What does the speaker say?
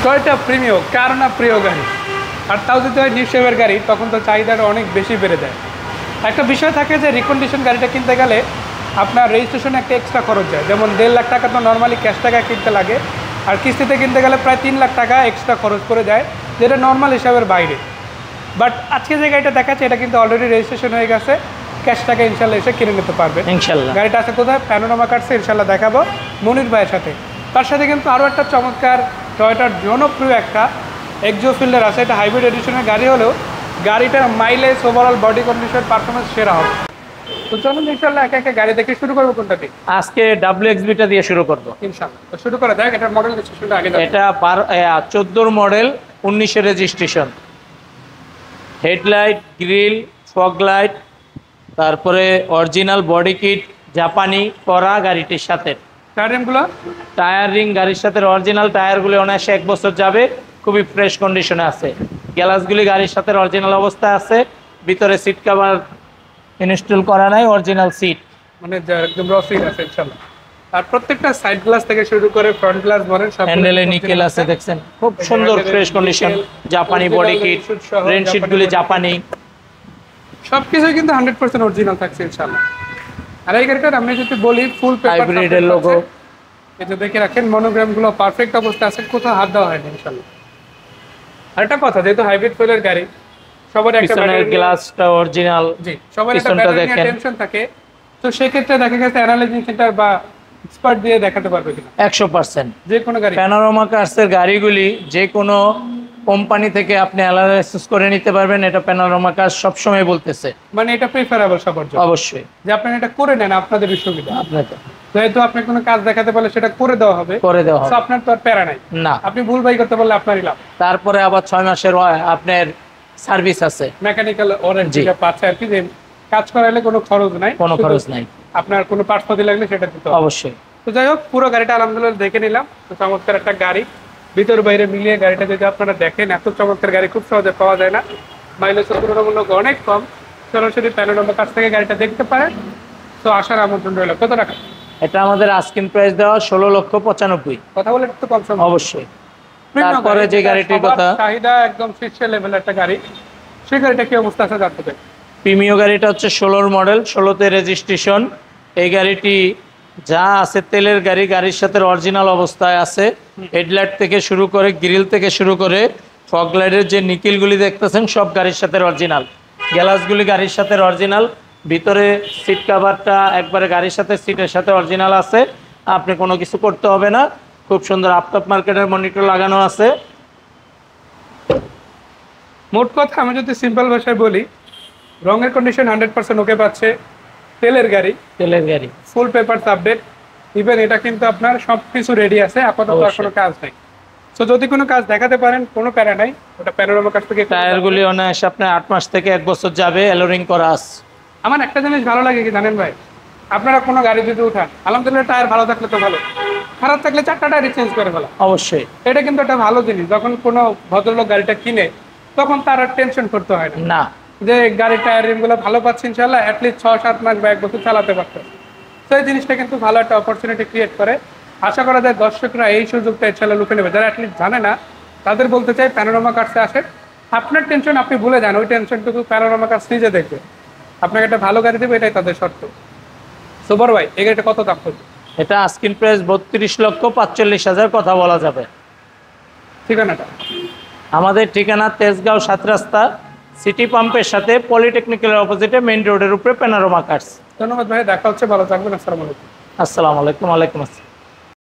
Toyota Premio কার না প্রিয় গাড়ি, আর তাও যদি হয় নিউ শেপের গাড়ি তখন তো চাহিদাটা অনেক বেশি বেড়ে যায়। একটা বিষয় থাকে যে রিকন্ডিশন গাড়িটা কিনতে গেলে আপনার রেজিস্ট্রেশনে একটা এক্সট্রা খরচ যায়, যেমন 1.5 লাখ টাকা তো নর্মালি ক্যাশ টাকায় কিনতে লাগে, আর কিস্তিতে কিনতে গেলে প্রায় 3 লাখ টাকা এক্সট্রা খরচ করে যায়, যেটা নর্মাল হিসাবের বাইরে। বাট আজকে যে গাড়িটা দেখাচ্ছে এটা কিন্তু অলরেডি রেজিস্ট্রেশন হয়ে গেছে, ক্যাশ টাকা ইনশাল্লাহ এসে কিনে নিতে পারবে ইনশাল্লাহ। গাড়িটা আছে কোথায়? প্যানোরামা কার্সে ইনশাল্লাহ দেখাবো মনির ভাইয়ের সাথে। তার সাথে কিন্তু আরও একটা চমৎকার টয়োটার জনপ্রিয় একটা এক্সোফিল্ডার আছে, এটা হাইব্রিড এডিশনের গাড়ি হলেও গাড়িটার mileage, overall body condition, performance সেরা হবে। তো চলুন ইনশাল্লাহ একে একে গাড়ি দেখে শুরু করবো। কোনটা দিয়ে? আজকে WXB-টা দিয়ে শুরু করব ইনশাল্লাহ। তো শুরু করা যাক। এটার মডেল রেজিস্ট্রেশনটা আগে এটা 14 model, 19 registration. Headlight, grill, fog light, তারপরে অরিজিনাল বডি কিট জাপানি করা গাড়িটির সাথে। টায়ারগুলো, টায়ার রিং গাড়ির সাথে অরিজিনাল টায়ারগুলি অনায়াসে 1 বছর যাবে, খুবই ফ্রেশ কন্ডিশনে আছে। গ্লাসগুলি গাড়ির সাথে অরিজিনাল অবস্থায় আছে, ভিতরে সিট কভার ইনস্টল করা নাই, অরিজিনাল সিট, মানে একদম র সিট আছে ইনশাআল্লাহ। আর প্রত্যেকটা সাইড গ্লাস থেকে শুরু করে ফ্রন্ট গ্লাস বলেন সব হ্যান্ডেলে নিকেল আছে, দেখছেন খুব সুন্দর ফ্রেশ কন্ডিশন। জাপানি বডি কিট, রেনশিটগুলি জাপানি, সবকিছু কিন্তু 100% অরিজিনাল থাকছে ইনশাআল্লাহ। আর এই গাড়িটার আমি যদি বলি ফুল পেপার হাইব্রিডের লোগো, এটা দেখে রাখেন, মনোগ্রামগুলো পারফেক্ট অবস্থা আছে, কোথাও হাত দেওয়া হয়নি ইনশাআল্লাহ। আর একটা কথা, যেহেতু হাইব্রিড ফুলের গাড়ি সবার একটা পিছনের গ্লাসটা অরিজিনাল, জি সবার একটা ব্যাটারি নিয়ে টেনশন থাকে, তো সেই ক্ষেত্রে দেখা গেছে অ্যানালাইজিং সেন্টার বা এক্সপার্ট দিয়ে দেখাতে পারবে কিনা 100%। যে কোনো গাড়ি প্যানোরামা কার্সের গাড়িগুলি যে কোনো কোম্পানি থেকে আপনি অ্যানালাইসিস করে নিতে পারবেন, এটা প্যানোরামা কার্স সবসময় বলতেছে। মানে এটা প্রিফারেবল সবার জন্য অবশ্যই, যে আপনারা এটা করে নেন আপনাদের সুবিধা। আপনাকে যেহেতু আপনি কোনো কাজ দেখাতে পারলে সেটা করে দেওয়া হবে, করে দেওয়া হবে, আপনার তো আর প্যারা নাই না। আপনি ভুল বাই করতে পারলে আপনারই লাভ। তারপরে আবার 6 মাসের আপনার সার্ভিস আছে, মেকানিক্যাল ওয়ারেন্টি পাচ্ছে আর কি, যে কাজ করাইলে কোনো খরচ নাই, কোনো খরচ নাই, আপনার কোনো পার্টস পাতি লাগলে সেটা দিতে হবে অবশ্যই। তো যাই হোক, পুরো গাড়িটা আলহামদুলিল্লাহ দেখে নিলাম। তো চমৎকার একটা গাড়ি, ভিতর বাইরে মিলিয়ে গাড়িটা যদি আপনারা দেখেন, এত চমৎকার গাড়ি খুব সহজে পাওয়া যায় না, মাইলেজ তুলনামূলক অনেক কম। সরাসরি প্যানোরামার কাছ থেকে গাড়িটা দেখতে পারেন। তো আসার আমন্ত্রণ রইল। কত টাকা? এটা আমাদের আস্কিং প্রাইস দেওয়া 16,95,000। কথা বলে একটু কম সময় অবশ্যই। তারপরে যে গাড়িটির কথা, চাহিদা একদম শীর্ষ লেভেলের একটা গাড়ি, সেই গাড়িটা কি অবস্থা আছে জানতে চাই। প্রিমিও গাড়িটা হচ্ছে 16 মডেল, 16তে রেজিস্ট্রেশন। এই গাড়িটি যা আছে তেলের গাড়ি, গাড়ির সাথে অরিজিনাল অবস্থায় আছে। হেডলাইট থেকে শুরু করে, গ্রিল থেকে শুরু করে, ফগ লাইটের যে নিকেলগুলি দেখতেছেন সব গাড়ির সাথে অরিজিনাল। গ্লাসগুলি গাড়ির সাথে অরিজিনাল, ভিতরে সিট কভারটা একবারে গাড়ির সাথে সিটের সাথে অরিজিনাল আছে, আপনি কোনো কিছু করতে হবে না। খুব সুন্দর আফটার মার্কেটের মনিটর লাগানো আছে। মোট কথা আমি যদি সিম্পল ভাষায় বলি, রঙের কন্ডিশন 100% ওকে পাচ্ছে, তেলের গাড়ি, তেলের গাড়ি, ফুল পেপারস আপডেট, ইভেন এটা কিন্তু আপনার সবকিছু রেডি আছে, আপাতত আর কোনো কাজ নাই। তো যদি কোনো কাজ দেখাতে পারেন কোনো প্যারা নাই, ওটা প্যানোরামার কাছ থেকে। টায়ারগুলি অনায়াসে আপনার 8 মাস থেকে 1 বছর যাবে, এলোরিং করা আছে। আমার একটা জিনিস ভালো লাগে কি জানেন ভাই, আপনারা কোনো গাড়ি যদি উঠান, আলহামদুলিল্লাহ টায়ার ভালো থাকলে তো ভালো, খারাপ থাকলে 4টা টায়ার চেঞ্জ করে ফেলা। অবশ্যই, এটা কিন্তু একটা ভালো জিনিস। যখন কোনো ভদ্রলোক গাড়িটা কিনে তখন তার আর টেনশন করতে হয় না যে গাড়ির টায়ার রিমগুলো ভালো পাচ্ছে ইনশাল্লাহ, অ্যাটলিস্ট 6-7 মাস বা 1 বছর চালাতে পারতো। তো এই জিনিসটা কিন্তু ভালো একটা অপরচুনিটি ক্রিয়েট করে। আশা করা যায় দর্শকরা এই সুযোগটা ইনশাল্লাহ লুকে নেবে। যারা অ্যাটলিস্ট জানে না তাদের বলতে চাই, প্যানোরামা কার্সে আসেন, আপনার টেনশন আপনি ভুলে যান, ওই টেনশনটুকু প্যানোরামা কার্স নিজে দেখবে, আপনাকে একটা ভালো গাড়ি দেবে, এটাই তাদের শর্ত। সুপার ভাই, এই গাড়িটা কত দাম পড়বে? এটা আস্কিং প্রাইস 32,45,000 কথা বলা যাবে। ঠিকানাটা? আমাদের ঠিকানা তেজগাঁও 7 রাস্তা, সিটি পাম্পের সাথে পলিটেকনিক্যালের অপোজিটে মেইন রোডের উপরে প্যানোরামা কার্স। ধন্যবাদ ভাই, দেখা হচ্ছে, ভালো থাকবেন। আসসালামু আলাইকুম। আসসালামু আলাইকুম। ওয়ালাইকুম আসসালাম।